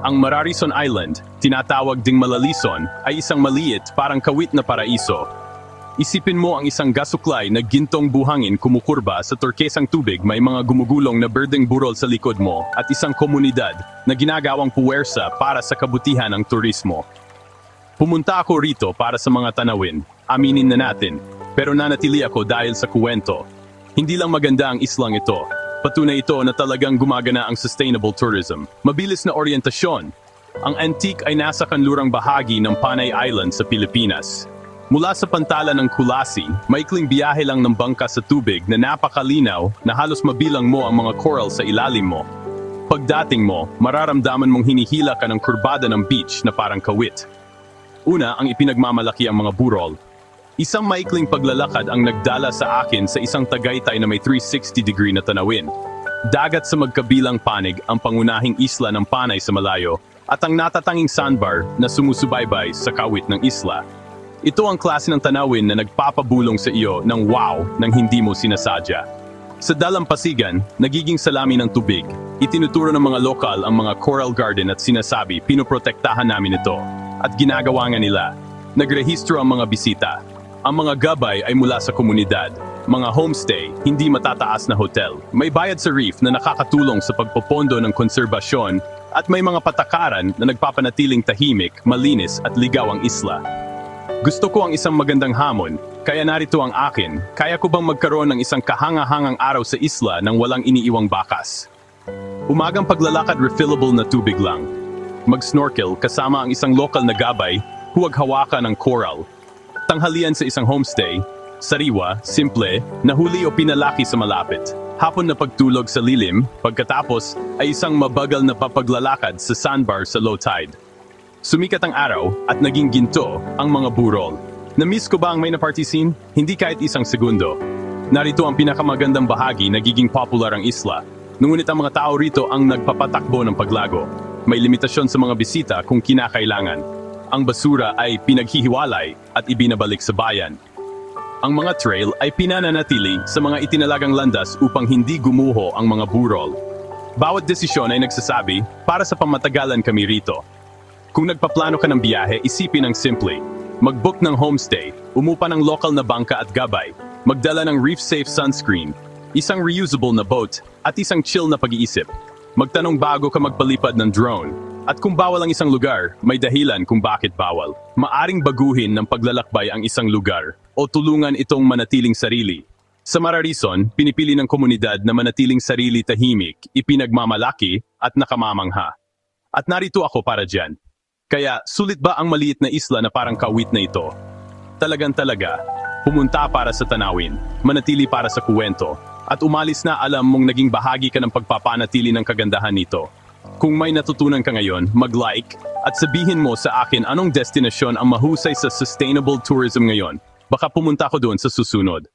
Ang Mararison Island, tinatawag ding Malalison, ay isang maliit, parang kawit na paraiso. Isipin mo ang isang gasuklay na gintong buhangin kumukurba sa turkesang tubig, may mga gumugulong na berdeng burol sa likod mo at isang komunidad na ginagawang puwersa para sa kabutihan ng turismo. Pumunta ako rito para sa mga tanawin, aminin na natin, pero nanatili ako dahil sa kuwento. Hindi lang maganda ang islang ito, patunay ito na talagang gumagana ang sustainable tourism. Mabilis na oryentasyon. Ang Antique ay nasa kanlurang bahagi ng Panay Island sa Pilipinas. Mula sa pantalan ng Kulasi, maikling biyahe lang ng bangka sa tubig na napakalinaw na halos mabilang mo ang mga coral sa ilalim mo. Pagdating mo, mararamdaman mong hinihila ka ng kurbada ng beach na parang kawit. Una, ang ipinagmamalaki ang mga burol. Isang maikling paglalakad ang nagdala sa akin sa isang Tagaytay na may 360-degree na tanawin. Dagat sa magkabilang panig ang pangunahing isla ng Panay sa malayo at ang natatanging sandbar na sumusubaybay sa kawit ng isla. Ito ang klase ng tanawin na nagpapabulong sa iyo ng wow nang hindi mo sinasadya. Sa dalampasigan, nagiging salami ng tubig. Itinuturo ng mga lokal ang mga coral garden at sinasabi pinoprotektahan namin ito. At ginagawa nga nila. Nagrehistro ang mga bisita. Ang mga gabay ay mula sa komunidad. Mga homestay, hindi matataas na hotel. May bayad sa reef na nakakatulong sa pagpopondo ng konserbasyon at may mga patakaran na nagpapanatiling tahimik, malinis at ligaw ang isla. Gusto ko ang isang magandang hamon, kaya narito ang akin. Kaya ko bang magkaroon ng isang kahanga-hangang araw sa isla nang walang iniiwang bakas? Umagang paglalakad, refillable na tubig lang. Mag-snorkel kasama ang isang lokal na gabay, huwag hawakan ng coral. Tanghalian sa isang homestay, sariwa, simple, nahuli o pinalaki sa malapit. Hapon na pagtulog sa lilim, pagkatapos ay isang mabagal na papaglalakad sa sandbar sa low tide. Sumikat ang araw at naging ginto ang mga burol. Na-miss ko ba ang may na-party scene? Hindi kahit isang segundo. Narito ang pinakamagandang bahagi, nagiging popular ang isla. Ngunit ang mga tao rito ang nagpapatakbo ng paglago. May limitasyon sa mga bisita kung kinakailangan. Ang basura ay pinaghihiwalay at ibinabalik sa bayan. Ang mga trail ay pinananatili sa mga itinalagang landas upang hindi gumuho ang mga burol. Bawat desisyon ay nagsasabi, para sa pamatagalan kami rito. Kung nagpaplano ka ng biyahe, isipin ang simple. Mag-book ng homestay, umupa ng lokal na bangka at gabay, magdala ng reef-safe sunscreen, isang reusable na boat, at isang chill na pag-iisip. Magtanong bago ka magpalipad ng drone. At kung bawal ang isang lugar, may dahilan kung bakit bawal. Maaring baguhin ng paglalakbay ang isang lugar o tulungan itong manatiling sarili. Sa Mararison, pinipili ng komunidad na manatiling sarili, tahimik, ipinagmamalaki at nakamamangha. At narito ako para dyan. Kaya, sulit ba ang maliit na isla na parang kawit na ito? Talagang-talaga, pumunta para sa tanawin, manatili para sa kuwento, at umalis na alam mong naging bahagi ka ng pagpapanatili ng kagandahan nito. Kung may natutunan ka ngayon, mag-like at sabihin mo sa akin anong destinasyon ang mahusay sa sustainable tourism ngayon. Baka pumunta ko doon sa susunod.